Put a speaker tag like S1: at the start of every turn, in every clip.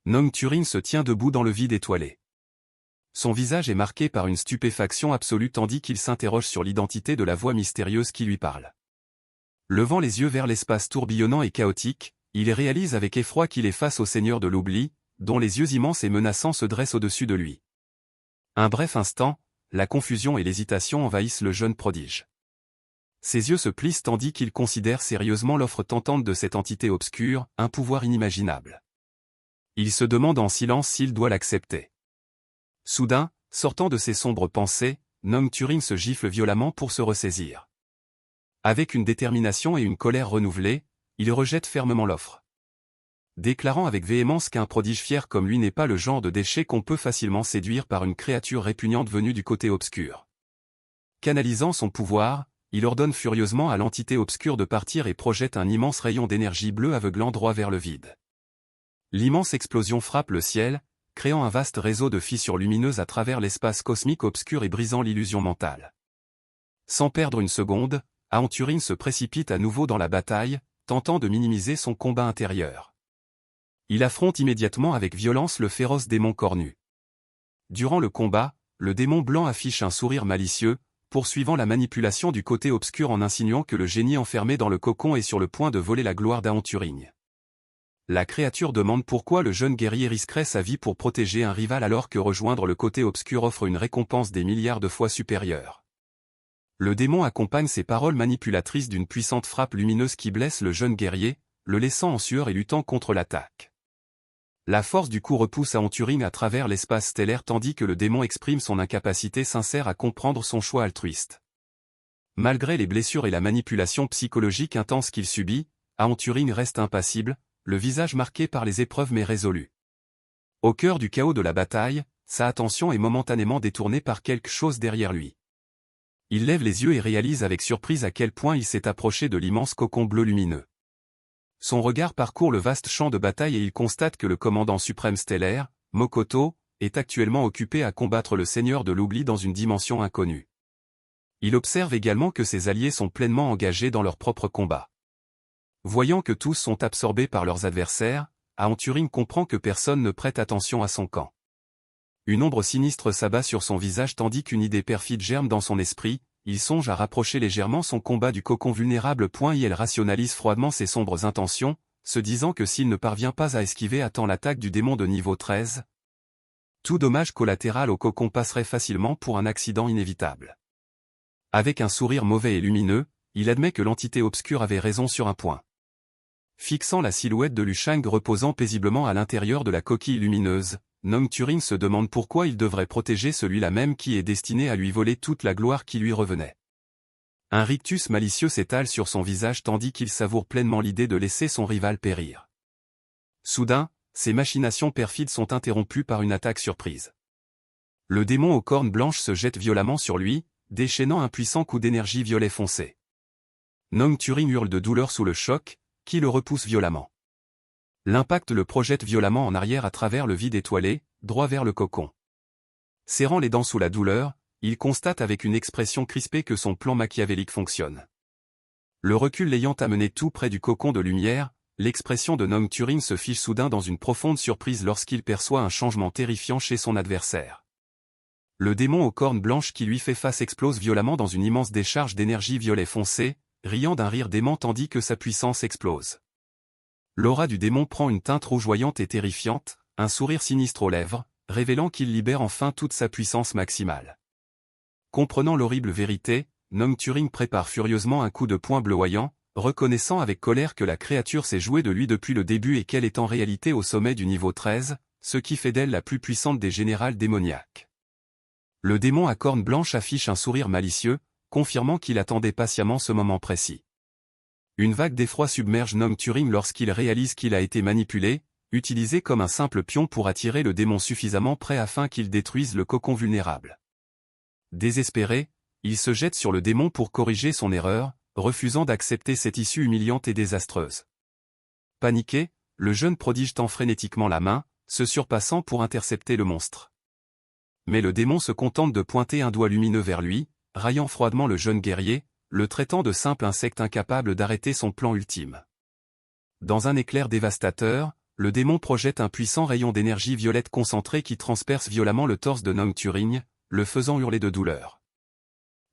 S1: Nong Turing se tient debout dans le vide étoilé. Son visage est marqué par une stupéfaction absolue tandis qu'il s'interroge sur l'identité de la voix mystérieuse qui lui parle. Levant les yeux vers l'espace tourbillonnant et chaotique, il réalise avec effroi qu'il est face au Seigneur de l'oubli, dont les yeux immenses et menaçants se dressent au-dessus de lui. Un bref instant, la confusion et l'hésitation envahissent le jeune prodige. Ses yeux se plissent tandis qu'il considère sérieusement l'offre tentante de cette entité obscure, un pouvoir inimaginable. Il se demande en silence s'il doit l'accepter. Soudain, sortant de ses sombres pensées, Nong Turing se gifle violemment pour se ressaisir. Avec une détermination et une colère renouvelées, il rejette fermement l'offre. Déclarant avec véhémence qu'un prodige fier comme lui n'est pas le genre de déchet qu'on peut facilement séduire par une créature répugnante venue du côté obscur. Canalisant son pouvoir, il ordonne furieusement à l'entité obscure de partir et projette un immense rayon d'énergie bleue aveuglant droit vers le vide. L'immense explosion frappe le ciel, créant un vaste réseau de fissures lumineuses à travers l'espace cosmique obscur et brisant l'illusion mentale. Sans perdre une seconde, Aang Turing se précipite à nouveau dans la bataille, tentant de minimiser son combat intérieur. Il affronte immédiatement avec violence le féroce démon cornu. Durant le combat, le démon blanc affiche un sourire malicieux, poursuivant la manipulation du côté obscur en insinuant que le génie enfermé dans le cocon est sur le point de voler la gloire d'Aang Turing. La créature demande pourquoi le jeune guerrier risquerait sa vie pour protéger un rival alors que rejoindre le côté obscur offre une récompense des milliards de fois supérieure. Le démon accompagne ces paroles manipulatrices d'une puissante frappe lumineuse qui blesse le jeune guerrier, le laissant en sueur et luttant contre l'attaque. La force du coup repousse Aang Turing à travers l'espace stellaire tandis que le démon exprime son incapacité sincère à comprendre son choix altruiste. Malgré les blessures et la manipulation psychologique intense qu'il subit, Aang Turing reste impassible, le visage marqué par les épreuves mais résolu. Au cœur du chaos de la bataille, sa attention est momentanément détournée par quelque chose derrière lui. Il lève les yeux et réalise avec surprise à quel point il s'est approché de l'immense cocon bleu lumineux. Son regard parcourt le vaste champ de bataille et il constate que le commandant suprême stellaire, Mokoto, est actuellement occupé à combattre le Seigneur de l'oubli dans une dimension inconnue. Il observe également que ses alliés sont pleinement engagés dans leur propre combat. Voyant que tous sont absorbés par leurs adversaires, Aang Turing comprend que personne ne prête attention à son camp. Une ombre sinistre s'abat sur son visage tandis qu'une idée perfide germe dans son esprit, il songe à rapprocher légèrement son combat du cocon vulnérable. Il rationalise froidement ses sombres intentions, se disant que s'il ne parvient pas à esquiver à temps l'attaque du démon de niveau 13, tout dommage collatéral au cocon passerait facilement pour un accident inévitable. Avec un sourire mauvais et lumineux, il admet que l'entité obscure avait raison sur un point. Fixant la silhouette de Lu Shang reposant paisiblement à l'intérieur de la coquille lumineuse, Nong Turing se demande pourquoi il devrait protéger celui-là même qui est destiné à lui voler toute la gloire qui lui revenait. Un rictus malicieux s'étale sur son visage tandis qu'il savoure pleinement l'idée de laisser son rival périr. Soudain, ses machinations perfides sont interrompues par une attaque surprise. Le démon aux cornes blanches se jette violemment sur lui, déchaînant un puissant coup d'énergie violet foncé. Nong Turing hurle de douleur sous le choc, qui le repousse violemment. L'impact le projette violemment en arrière à travers le vide étoilé, droit vers le cocon. Serrant les dents sous la douleur, il constate avec une expression crispée que son plan machiavélique fonctionne. Le recul l'ayant amené tout près du cocon de lumière, l'expression de Nong Turing se fige soudain dans une profonde surprise lorsqu'il perçoit un changement terrifiant chez son adversaire. Le démon aux cornes blanches qui lui fait face explose violemment dans une immense décharge d'énergie violet foncé, riant d'un rire dément tandis que sa puissance explose. L'aura du démon prend une teinte rougeoyante et terrifiante, un sourire sinistre aux lèvres, révélant qu'il libère enfin toute sa puissance maximale. Comprenant l'horrible vérité, Nong Turing prépare furieusement un coup de poing bleuoyant, reconnaissant avec colère que la créature s'est jouée de lui depuis le début et qu'elle est en réalité au sommet du niveau 13, ce qui fait d'elle la plus puissante des générales démoniaques. Le démon à cornes blanches affiche un sourire malicieux, confirmant qu'il attendait patiemment ce moment précis. Une vague d'effroi submerge Nong Turing lorsqu'il réalise qu'il a été manipulé, utilisé comme un simple pion pour attirer le démon suffisamment près afin qu'il détruise le cocon vulnérable. Désespéré, il se jette sur le démon pour corriger son erreur, refusant d'accepter cette issue humiliante et désastreuse. Paniqué, le jeune prodige tend frénétiquement la main, se surpassant pour intercepter le monstre. Mais le démon se contente de pointer un doigt lumineux vers lui, raillant froidement le jeune guerrier, le traitant de simple insecte incapable d'arrêter son plan ultime. Dans un éclair dévastateur, le démon projette un puissant rayon d'énergie violette concentrée qui transperce violemment le torse de Nong Turing, le faisant hurler de douleur.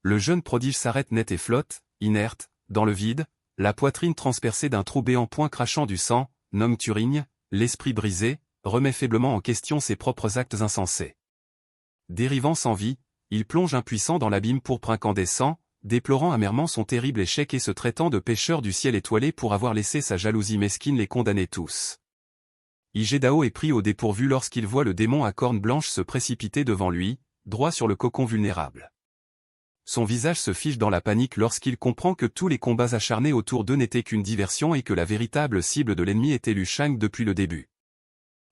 S1: Le jeune prodige s'arrête net et flotte, inerte, dans le vide, la poitrine transpercée d'un trou béant point crachant du sang. Nong Turing, l'esprit brisé, remet faiblement en question ses propres actes insensés. Dérivant sans vie, il plonge impuissant dans l'abîme pourpre incandescent, déplorant amèrement son terrible échec et se traitant de pécheur du ciel étoilé pour avoir laissé sa jalousie mesquine les condamner tous. Igedao est pris au dépourvu lorsqu'il voit le démon à cornes blanches se précipiter devant lui, droit sur le cocon vulnérable. Son visage se fige dans la panique lorsqu'il comprend que tous les combats acharnés autour d'eux n'étaient qu'une diversion et que la véritable cible de l'ennemi était Liu Shang depuis le début.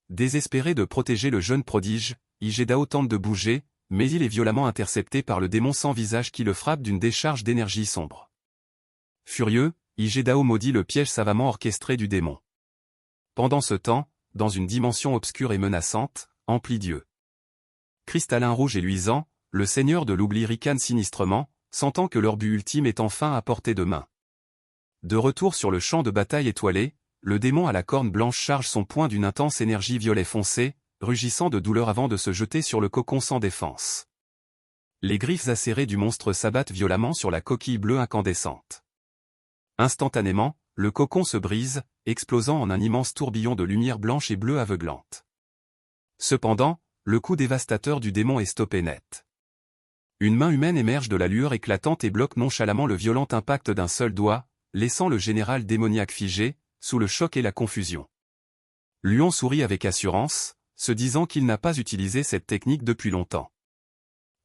S1: Désespéré de protéger le jeune prodige, Igedao tente de bouger, mais il est violemment intercepté par le démon sans visage qui le frappe d'une décharge d'énergie sombre. Furieux, Igedao maudit le piège savamment orchestré du démon. Pendant ce temps, dans une dimension obscure et menaçante, emplit d'yeux cristallin rouge et luisant, le seigneur de l'oubli ricane sinistrement, sentant que leur but ultime est enfin à portée de main. De retour sur le champ de bataille étoilé, le démon à la corne blanche charge son poing d'une intense énergie violet foncé, rugissant de douleur avant de se jeter sur le cocon sans défense. Les griffes acérées du monstre s'abattent violemment sur la coquille bleue incandescente. Instantanément, le cocon se brise, explosant en un immense tourbillon de lumière blanche et bleue aveuglante. Cependant, le coup dévastateur du démon est stoppé net. Une main humaine émerge de la lueur éclatante et bloque nonchalamment le violent impact d'un seul doigt, laissant le général démoniaque figé, sous le choc et la confusion. Luon sourit avec assurance, se disant qu'il n'a pas utilisé cette technique depuis longtemps.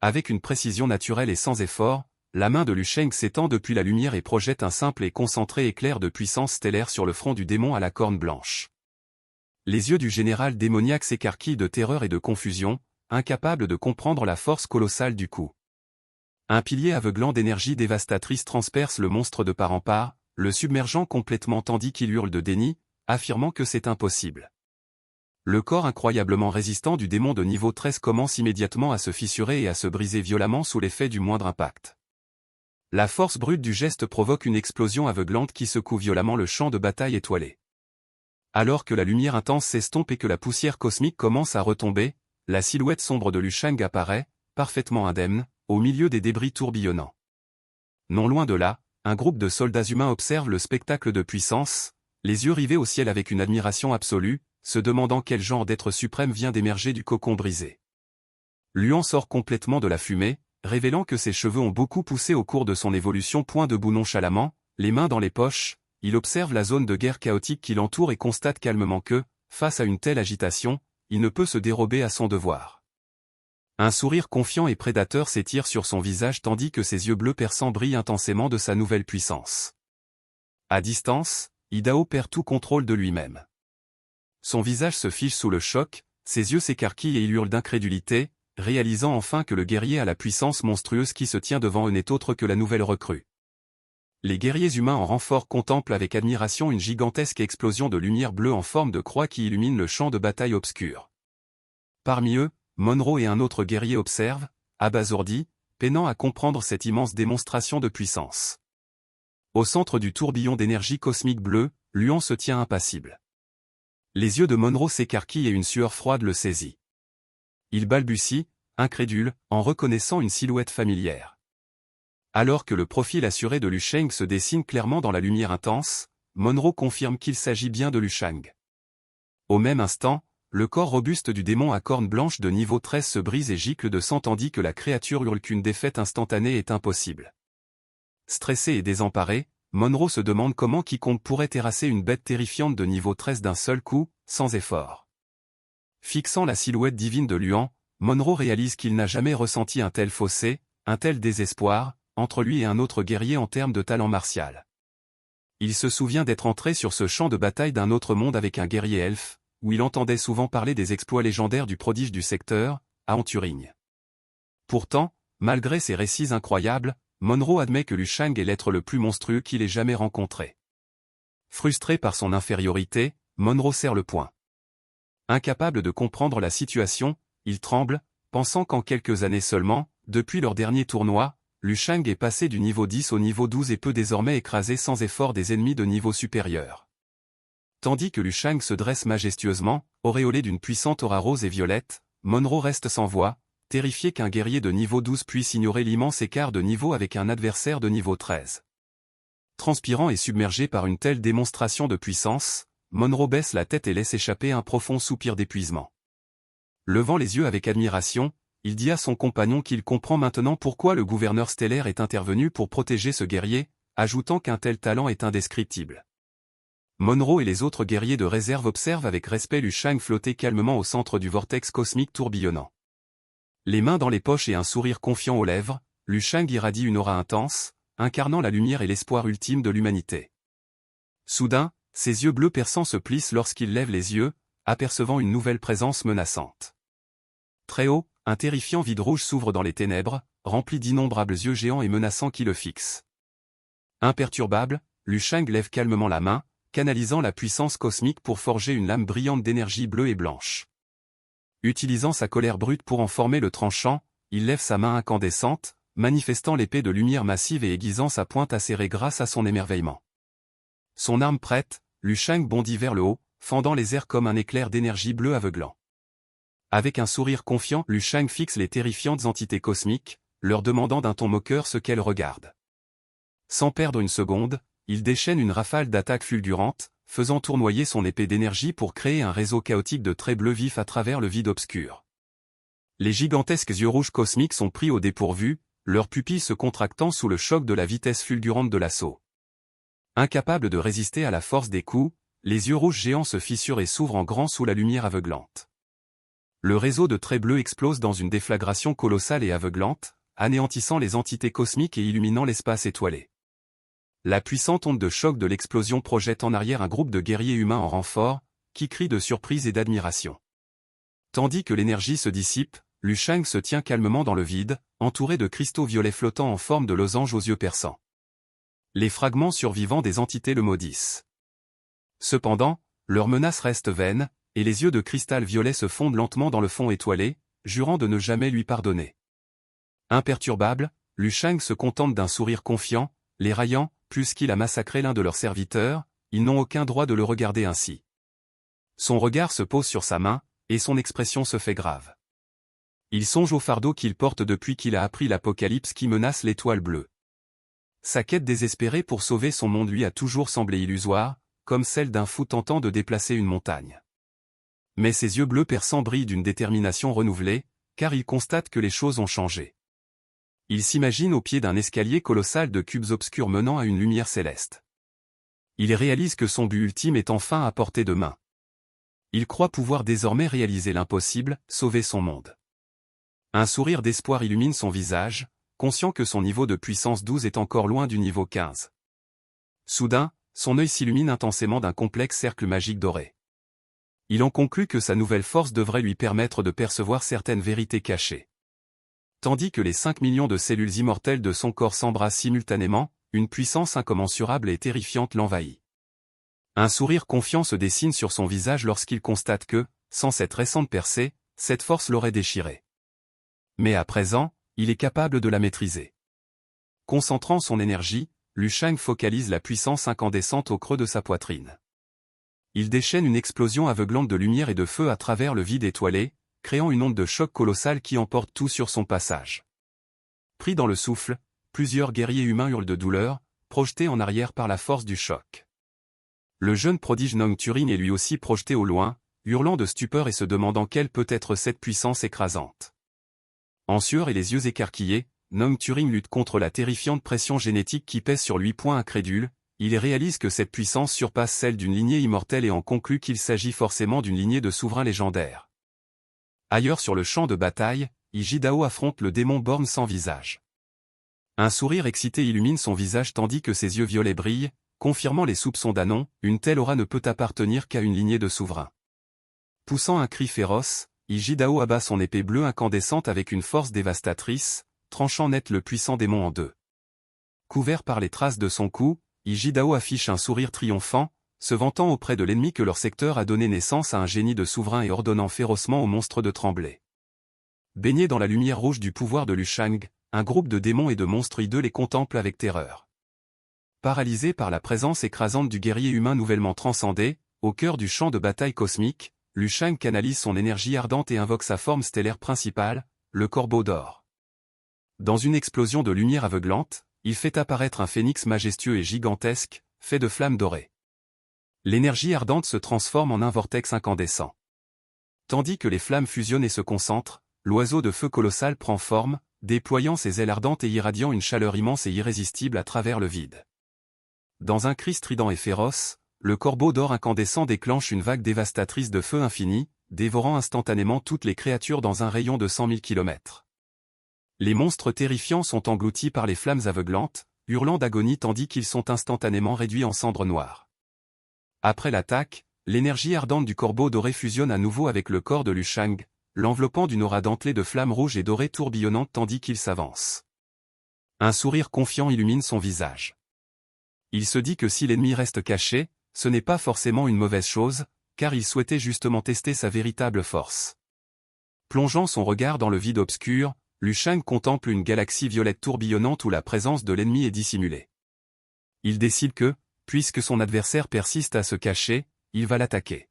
S1: Avec une précision naturelle et sans effort, la main de Liu Sheng s'étend depuis la lumière et projette un simple et concentré éclair de puissance stellaire sur le front du démon à la corne blanche. Les yeux du général démoniaque s'écarquillent de terreur et de confusion, incapable de comprendre la force colossale du coup. Un pilier aveuglant d'énergie dévastatrice transperce le monstre de part en part, le submergeant complètement tandis qu'il hurle de déni, affirmant que c'est impossible. Le corps incroyablement résistant du démon de niveau 13 commence immédiatement à se fissurer et à se briser violemment sous l'effet du moindre impact. La force brute du geste provoque une explosion aveuglante qui secoue violemment le champ de bataille étoilé. Alors que la lumière intense s'estompe et que la poussière cosmique commence à retomber, la silhouette sombre de Liu Shang apparaît, parfaitement indemne, au milieu des débris tourbillonnants. Non loin de là, un groupe de soldats humains observe le spectacle de puissance, les yeux rivés au ciel avec une admiration absolue, se demandant quel genre d'être suprême vient d'émerger du cocon brisé. Luan sort complètement de la fumée, révélant que ses cheveux ont beaucoup poussé au cours de son évolution. Point debout nonchalamment, les mains dans les poches, il observe la zone de guerre chaotique qui l'entoure et constate calmement que, face à une telle agitation, il ne peut se dérober à son devoir. Un sourire confiant et prédateur s'étire sur son visage tandis que ses yeux bleus perçants brillent intensément de sa nouvelle puissance. À distance, Idao perd tout contrôle de lui-même. Son visage se fige sous le choc, ses yeux s'écarquillent et il hurle d'incrédulité, réalisant enfin que le guerrier à la puissance monstrueuse qui se tient devant eux n'est autre que la nouvelle recrue. Les guerriers humains en renfort contemplent avec admiration une gigantesque explosion de lumière bleue en forme de croix qui illumine le champ de bataille obscur. Parmi eux, Monroe et un autre guerrier observent, abasourdis, peinant à comprendre cette immense démonstration de puissance. Au centre du tourbillon d'énergie cosmique bleue, Luan se tient impassible. Les yeux de Monroe s'écarquillent et une sueur froide le saisit. Il balbutie, incrédule, en reconnaissant une silhouette familière. Alors que le profil assuré de Liu Sheng se dessine clairement dans la lumière intense, Monroe confirme qu'il s'agit bien de Liu Shang. Au même instant, le corps robuste du démon à cornes blanches de niveau 13 se brise et gicle de sang tandis que la créature hurle qu'une défaite instantanée est impossible. Stressé et désemparé, Monroe se demande comment quiconque pourrait terrasser une bête terrifiante de niveau 13 d'un seul coup, sans effort. Fixant la silhouette divine de Luan, Monroe réalise qu'il n'a jamais ressenti un tel fossé, un tel désespoir, entre lui et un autre guerrier en termes de talent martial. Il se souvient d'être entré sur ce champ de bataille d'un autre monde avec un guerrier elfe, où il entendait souvent parler des exploits légendaires du prodige du secteur, à Turing. Pourtant, malgré ces récits incroyables, Monroe admet que Liu Shang est l'être le plus monstrueux qu'il ait jamais rencontré. Frustré par son infériorité, Monroe serre le poing. Incapable de comprendre la situation, il tremble, pensant qu'en quelques années seulement, depuis leur dernier tournoi, Liu Shang est passé du niveau 10 au niveau 12 et peut désormais écraser sans effort des ennemis de niveau supérieur. Tandis que Liu Shang se dresse majestueusement, auréolé d'une puissante aura rose et violette, Monroe reste sans voix, terrifié qu'un guerrier de niveau 12 puisse ignorer l'immense écart de niveau avec un adversaire de niveau 13. Transpirant et submergé par une telle démonstration de puissance, Monroe baisse la tête et laisse échapper un profond soupir d'épuisement. Levant les yeux avec admiration, il dit à son compagnon qu'il comprend maintenant pourquoi le gouverneur stellaire est intervenu pour protéger ce guerrier, ajoutant qu'un tel talent est indescriptible. Monroe et les autres guerriers de réserve observent avec respect Liu Shang flotter calmement au centre du vortex cosmique tourbillonnant. Les mains dans les poches et un sourire confiant aux lèvres, Liu Shang irradie une aura intense, incarnant la lumière et l'espoir ultime de l'humanité. Soudain, ses yeux bleus perçants se plissent lorsqu'il lève les yeux, apercevant une nouvelle présence menaçante. Très haut, un terrifiant vide rouge s'ouvre dans les ténèbres, rempli d'innombrables yeux géants et menaçants qui le fixent. Imperturbable, Liu Shang lève calmement la main, canalisant la puissance cosmique pour forger une lame brillante d'énergie bleue et blanche. Utilisant sa colère brute pour en former le tranchant, il lève sa main incandescente, manifestant l'épée de lumière massive et aiguisant sa pointe acérée grâce à son émerveillement. Son arme prête, Liu Shang bondit vers le haut, fendant les airs comme un éclair d'énergie bleue aveuglant. Avec un sourire confiant, Liu Shang fixe les terrifiantes entités cosmiques, leur demandant d'un ton moqueur ce qu'elles regardent. Sans perdre une seconde, il déchaîne une rafale d'attaques fulgurantes, faisant tournoyer son épée d'énergie pour créer un réseau chaotique de traits bleus vifs à travers le vide obscur. Les gigantesques yeux rouges cosmiques sont pris au dépourvu, leurs pupilles se contractant sous le choc de la vitesse fulgurante de l'assaut. Incapables de résister à la force des coups, les yeux rouges géants se fissurent et s'ouvrent en grand sous la lumière aveuglante. Le réseau de traits bleus explose dans une déflagration colossale et aveuglante, anéantissant les entités cosmiques et illuminant l'espace étoilé. La puissante onde de choc de l'explosion projette en arrière un groupe de guerriers humains en renfort, qui crient de surprise et d'admiration. Tandis que l'énergie se dissipe, Liu Shang se tient calmement dans le vide, entouré de cristaux violets flottants en forme de losange aux yeux perçants. Les fragments survivants des entités le maudissent. Cependant, leur menace reste vaine, et les yeux de cristal violet se fondent lentement dans le fond étoilé, jurant de ne jamais lui pardonner. Imperturbable, Liu Shang se contente d'un sourire confiant, les raillant, puisqu'il a massacré l'un de leurs serviteurs, ils n'ont aucun droit de le regarder ainsi. Son regard se pose sur sa main, et son expression se fait grave. Il songe au fardeau qu'il porte depuis qu'il a appris l'apocalypse qui menace l'étoile bleue. Sa quête désespérée pour sauver son monde lui a toujours semblé illusoire, comme celle d'un fou tentant de déplacer une montagne. Mais ses yeux bleus perçants brillent d'une détermination renouvelée, car il constate que les choses ont changé. Il s'imagine au pied d'un escalier colossal de cubes obscurs menant à une lumière céleste. Il réalise que son but ultime est enfin à portée de main. Il croit pouvoir désormais réaliser l'impossible, sauver son monde. Un sourire d'espoir illumine son visage, conscient que son niveau de puissance 12 est encore loin du niveau 15. Soudain, son œil s'illumine intensément d'un complexe cercle magique doré. Il en conclut que sa nouvelle force devrait lui permettre de percevoir certaines vérités cachées. Tandis que les 5 millions de cellules immortelles de son corps s'embrassent simultanément, une puissance incommensurable et terrifiante l'envahit. Un sourire confiant se dessine sur son visage lorsqu'il constate que, sans cette récente percée, cette force l'aurait déchiré. Mais à présent, il est capable de la maîtriser. Concentrant son énergie, Liu Shang focalise la puissance incandescente au creux de sa poitrine. Il déchaîne une explosion aveuglante de lumière et de feu à travers le vide étoilé, créant une onde de choc colossale qui emporte tout sur son passage. Pris dans le souffle, plusieurs guerriers humains hurlent de douleur, projetés en arrière par la force du choc. Le jeune prodige Nong Turing est lui aussi projeté au loin, hurlant de stupeur et se demandant quelle peut être cette puissance écrasante. En sueur et les yeux écarquillés, Nong Turing lutte contre la terrifiante pression génétique qui pèse sur lui. Incrédule, il réalise que cette puissance surpasse celle d'une lignée immortelle et en conclut qu'il s'agit forcément d'une lignée de souverains légendaires. Ailleurs sur le champ de bataille, Ijidao affronte le démon borgne sans visage. Un sourire excité illumine son visage tandis que ses yeux violets brillent, confirmant les soupçons d'Anon, une telle aura ne peut appartenir qu'à une lignée de souverains. Poussant un cri féroce, Ijidao abat son épée bleue incandescente avec une force dévastatrice, tranchant net le puissant démon en deux. Couvert par les traces de son coup, Ijidao affiche un sourire triomphant, se vantant auprès de l'ennemi que leur secteur a donné naissance à un génie de souverain et ordonnant férocement aux monstres de trembler. Baignés dans la lumière rouge du pouvoir de Liu Shang, un groupe de démons et de monstres hideux les contemple avec terreur. Paralysés par la présence écrasante du guerrier humain nouvellement transcendé, au cœur du champ de bataille cosmique, Liu Shang canalise son énergie ardente et invoque sa forme stellaire principale, le Corbeau d'or. Dans une explosion de lumière aveuglante, il fait apparaître un phénix majestueux et gigantesque, fait de flammes dorées. L'énergie ardente se transforme en un vortex incandescent. Tandis que les flammes fusionnent et se concentrent, l'oiseau de feu colossal prend forme, déployant ses ailes ardentes et irradiant une chaleur immense et irrésistible à travers le vide. Dans un cri strident et féroce, le corbeau d'or incandescent déclenche une vague dévastatrice de feu infini, dévorant instantanément toutes les créatures dans un rayon de 100 000 km. Les monstres terrifiants sont engloutis par les flammes aveuglantes, hurlant d'agonie tandis qu'ils sont instantanément réduits en cendres noires. Après l'attaque, l'énergie ardente du corbeau doré fusionne à nouveau avec le corps de Liu Shang, l'enveloppant d'une aura dentelée de flammes rouges et dorées tourbillonnantes tandis qu'il s'avance. Un sourire confiant illumine son visage. Il se dit que si l'ennemi reste caché, ce n'est pas forcément une mauvaise chose, car il souhaitait justement tester sa véritable force. Plongeant son regard dans le vide obscur, Liu Shang contemple une galaxie violette tourbillonnante où la présence de l'ennemi est dissimulée. Il décide que, puisque son adversaire persiste à se cacher, il va l'attaquer.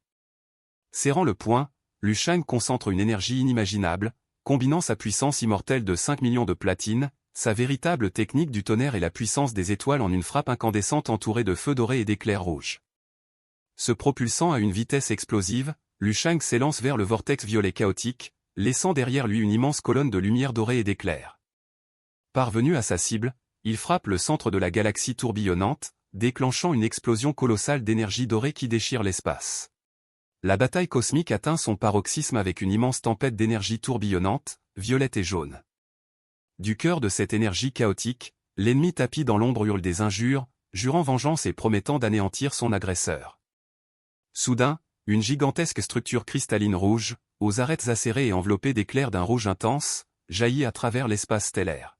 S1: Serrant le poing, Liu Shang concentre une énergie inimaginable, combinant sa puissance immortelle de 5 millions de platine, sa véritable technique du tonnerre et la puissance des étoiles en une frappe incandescente entourée de feux dorés et d'éclairs rouges. Se propulsant à une vitesse explosive, Liu Shang s'élance vers le vortex violet chaotique, laissant derrière lui une immense colonne de lumière dorée et d'éclairs. Parvenu à sa cible, il frappe le centre de la galaxie tourbillonnante, déclenchant une explosion colossale d'énergie dorée qui déchire l'espace. La bataille cosmique atteint son paroxysme avec une immense tempête d'énergie tourbillonnante, violette et jaune. Du cœur de cette énergie chaotique, l'ennemi tapi dans l'ombre hurle des injures, jurant vengeance et promettant d'anéantir son agresseur. Soudain, une gigantesque structure cristalline rouge, aux arêtes acérées et enveloppée d'éclairs d'un rouge intense, jaillit à travers l'espace stellaire.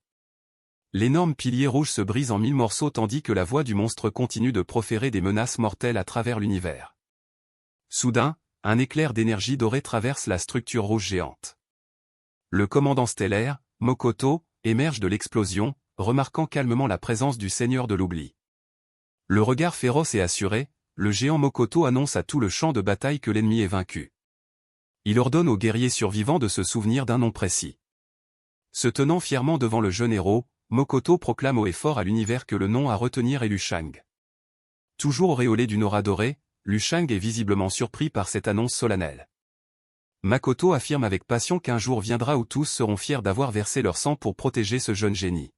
S1: L'énorme pilier rouge se brise en 1000 morceaux tandis que la voix du monstre continue de proférer des menaces mortelles à travers l'univers. Soudain, un éclair d'énergie dorée traverse la structure rouge géante. Le commandant stellaire, Mokoto, émerge de l'explosion, remarquant calmement la présence du seigneur de l'oubli. Le regard féroce et assuré, le géant Mokoto annonce à tout le champ de bataille que l'ennemi est vaincu. Il ordonne aux guerriers survivants de se souvenir d'un nom précis. Se tenant fièrement devant le jeune héros, Mokoto proclame haut et fort à l'univers que le nom à retenir est Liu Shang. Toujours auréolé d'une aura dorée, Liu Shang est visiblement surpris par cette annonce solennelle. Makoto affirme avec passion qu'un jour viendra où tous seront fiers d'avoir versé leur sang pour protéger ce jeune génie.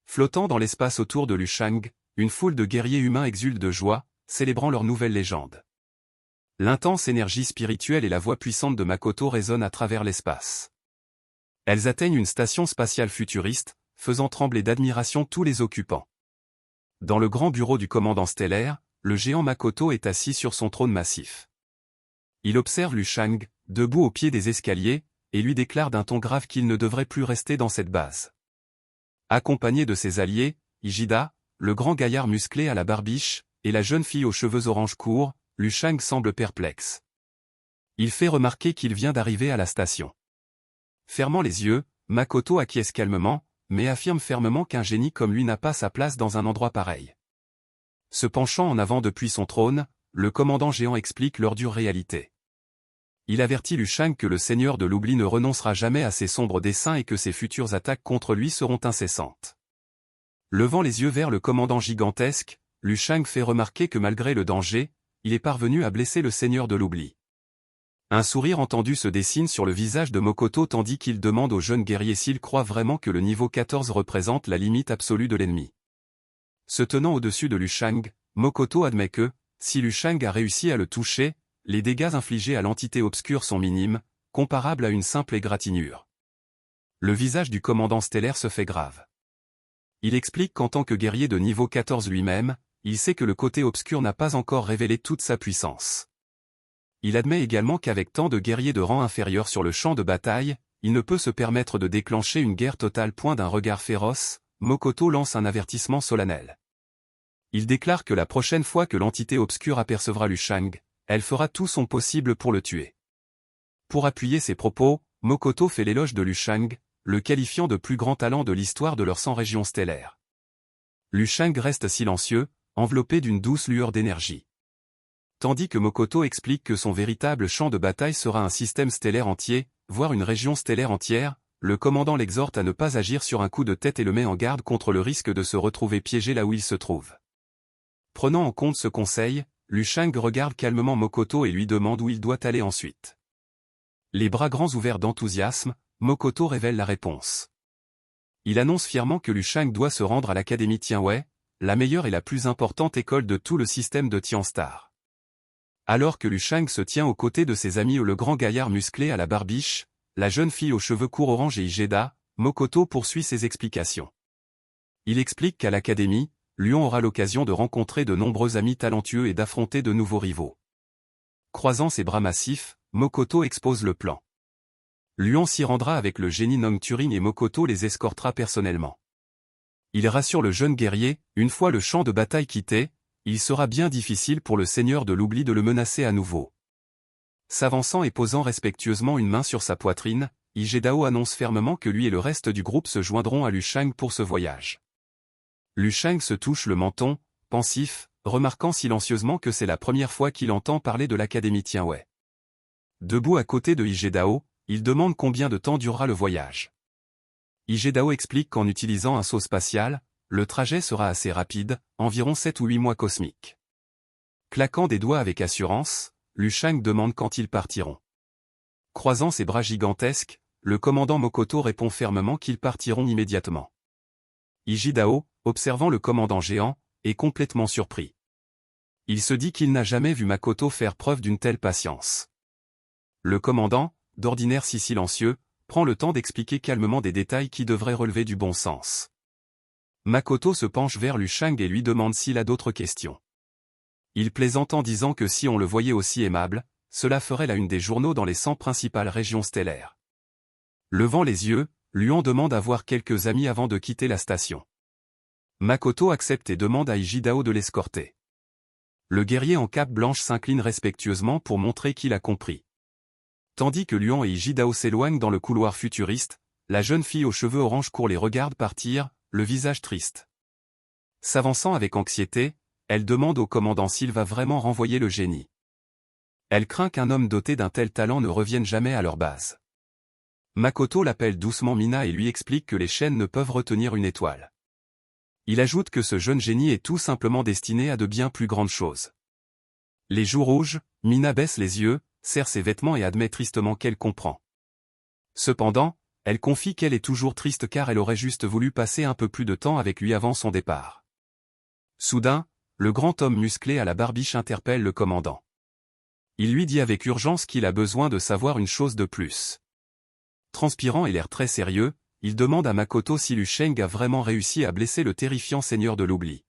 S1: Flottant dans l'espace autour de Liu Shang, une foule de guerriers humains exulte de joie, célébrant leur nouvelle légende. L'intense énergie spirituelle et la voix puissante de Makoto résonnent à travers l'espace. Elles atteignent une station spatiale futuriste, faisant trembler d'admiration tous les occupants. Dans le grand bureau du commandant stellaire, le géant Makoto est assis sur son trône massif. Il observe Liu Shang, debout au pied des escaliers, et lui déclare d'un ton grave qu'il ne devrait plus rester dans cette base. Accompagné de ses alliés, Ishida, le grand gaillard musclé à la barbiche, et la jeune fille aux cheveux orange courts, Liu Shang semble perplexe. Il fait remarquer qu'il vient d'arriver à la station. Fermant les yeux, Makoto acquiesce calmement, mais affirme fermement qu'un génie comme lui n'a pas sa place dans un endroit pareil. Se penchant en avant depuis son trône, le commandant géant explique leur dure réalité. Il avertit Liu Shang que le seigneur de l'oubli ne renoncera jamais à ses sombres desseins et que ses futures attaques contre lui seront incessantes. Levant les yeux vers le commandant gigantesque, Liu Shang fait remarquer que malgré le danger, il est parvenu à blesser le seigneur de l'oubli. Un sourire entendu se dessine sur le visage de Mokoto tandis qu'il demande au jeune guerrier s'il croit vraiment que le niveau 14 représente la limite absolue de l'ennemi. Se tenant au-dessus de Liu Shang, Mokoto admet que, si Liu Shang a réussi à le toucher, les dégâts infligés à l'entité obscure sont minimes, comparables à une simple égratignure. Le visage du commandant stellaire se fait grave. Il explique qu'en tant que guerrier de niveau 14 lui-même, il sait que le côté obscur n'a pas encore révélé toute sa puissance. Il admet également qu'avec tant de guerriers de rang inférieur sur le champ de bataille, il ne peut se permettre de déclencher une guerre totale. D'un regard féroce, Mokoto lance un avertissement solennel. Il déclare que la prochaine fois que l'entité obscure apercevra Liu Shang, elle fera tout son possible pour le tuer. Pour appuyer ses propos, Mokoto fait l'éloge de Liu Shang, le qualifiant de plus grand talent de l'histoire de leur 100 régions stellaires. Liu Shang reste silencieux, enveloppé d'une douce lueur d'énergie. tandis que Mokoto explique que son véritable champ de bataille sera un système stellaire entier, voire une région stellaire entière. Le commandant l'exhorte à ne pas agir sur un coup de tête et le met en garde contre le risque de se retrouver piégé là où il se trouve. Prenant en compte ce conseil, Liu Shang regarde calmement Mokoto et lui demande où il doit aller ensuite. Les bras grands ouverts d'enthousiasme, Mokoto révèle la réponse. Il annonce fièrement que Liu Shang doit se rendre à l'académie Tianwei, la meilleure et la plus importante école de tout le système de Tianstar. Alors que Liu Shang se tient aux côtés de ses amis le grand gaillard musclé à la barbiche, la jeune fille aux cheveux courts orange et Hijeda, Mokoto poursuit ses explications. Il explique qu'à l'académie, Luon aura l'occasion de rencontrer de nombreux amis talentueux et d'affronter de nouveaux rivaux. Croisant ses bras massifs, Mokoto expose le plan. Luon s'y rendra avec le génie Nocturne et Mokoto les escortera personnellement. Il rassure le jeune guerrier, une fois le champ de bataille quitté, il sera bien difficile pour le seigneur de l'oubli de le menacer à nouveau. S'avançant et posant respectueusement une main sur sa poitrine, Hijeda annonce fermement que lui et le reste du groupe se joindront à Liu Shang pour ce voyage. Liu Shang se touche le menton, pensif, remarquant silencieusement que c'est la première fois qu'il entend parler de l'académie Tianwei. Debout à côté de Hijeda, il demande combien de temps durera le voyage. Hijeda explique qu'en utilisant un saut spatial, le trajet sera assez rapide, environ 7 ou 8 mois cosmiques. Claquant des doigts avec assurance, Liu Shang demande quand ils partiront. Croisant ses bras gigantesques, le commandant Mokoto répond fermement qu'ils partiront immédiatement. Hijeda, observant le commandant géant, est complètement surpris. Il se dit qu'il n'a jamais vu Makoto faire preuve d'une telle patience. Le commandant, d'ordinaire si silencieux, prend le temps d'expliquer calmement des détails qui devraient relever du bon sens. Makoto se penche vers Liu Shang et lui demande s'il a d'autres questions. Il plaisante en disant que si on le voyait aussi aimable, cela ferait la une des journaux dans les 100 principales régions stellaires. Levant les yeux, Luon demande à voir quelques amis avant de quitter la station. Makoto accepte et demande à Hijeda de l'escorter. Le guerrier en cape blanche s'incline respectueusement pour montrer qu'il a compris. Tandis que Luon et Hijeda s'éloignent dans le couloir futuriste, la jeune fille aux cheveux orange court les regarde partir, le visage triste. S'avançant avec anxiété, elle demande au commandant s'il va vraiment renvoyer le génie. Elle craint qu'un homme doté d'un tel talent ne revienne jamais à leur base. Makoto l'appelle doucement Mina et lui explique que les chaînes ne peuvent retenir une étoile. Il ajoute que ce jeune génie est tout simplement destiné à de bien plus grandes choses. Les joues rouges, Mina baisse les yeux, serre ses vêtements et admet tristement qu'elle comprend. Cependant, elle confie qu'elle est toujours triste car elle aurait juste voulu passer un peu plus de temps avec lui avant son départ. Soudain, le grand homme musclé à la barbiche interpelle le commandant. Il lui dit avec urgence qu'il a besoin de savoir une chose de plus. Transpirant et l'air très sérieux, il demande à Makoto si Liu Shang a vraiment réussi à blesser le terrifiant seigneur de l'oubli.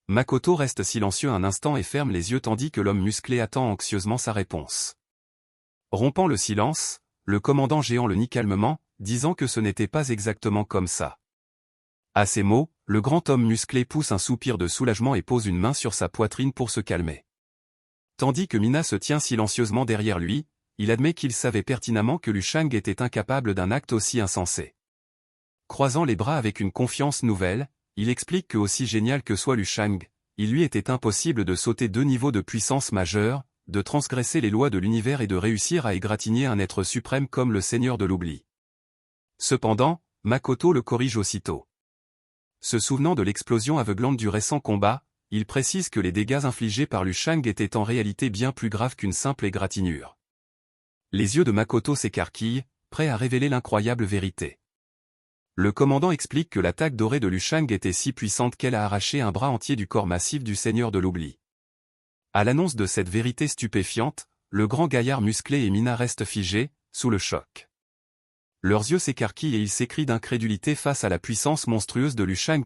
S1: Makoto reste silencieux un instant et ferme les yeux tandis que l'homme musclé attend anxieusement sa réponse. Rompant le silence, le commandant géant le nie calmement, disant que ce n'était pas exactement comme ça. À ces mots, le grand homme musclé pousse un soupir de soulagement et pose une main sur sa poitrine pour se calmer. Tandis que Mina se tient silencieusement derrière lui, il admet qu'il savait pertinemment que Liu Shang était incapable d'un acte aussi insensé. Croisant les bras avec une confiance nouvelle, il explique que aussi génial que soit Liu Shang, il lui était impossible de sauter 2 niveaux de puissance majeure, de transgresser les lois de l'univers et de réussir à égratigner un être suprême comme le Seigneur de l'oubli. Cependant, Makoto le corrige aussitôt. Se souvenant de l'explosion aveuglante du récent combat, il précise que les dégâts infligés par Liu Shang étaient en réalité bien plus graves qu'une simple égratignure. Les yeux de Makoto s'écarquillent, prêts à révéler l'incroyable vérité. Le commandant explique que l'attaque dorée de Liu Shang était si puissante qu'elle a arraché un bras entier du corps massif du Seigneur de l'oubli. À l'annonce de cette vérité stupéfiante, le grand gaillard musclé et Mina restent figés, sous le choc. Leurs yeux s'écarquillent et ils s'écrient d'incrédulité face à la puissance monstrueuse de Liu Shang.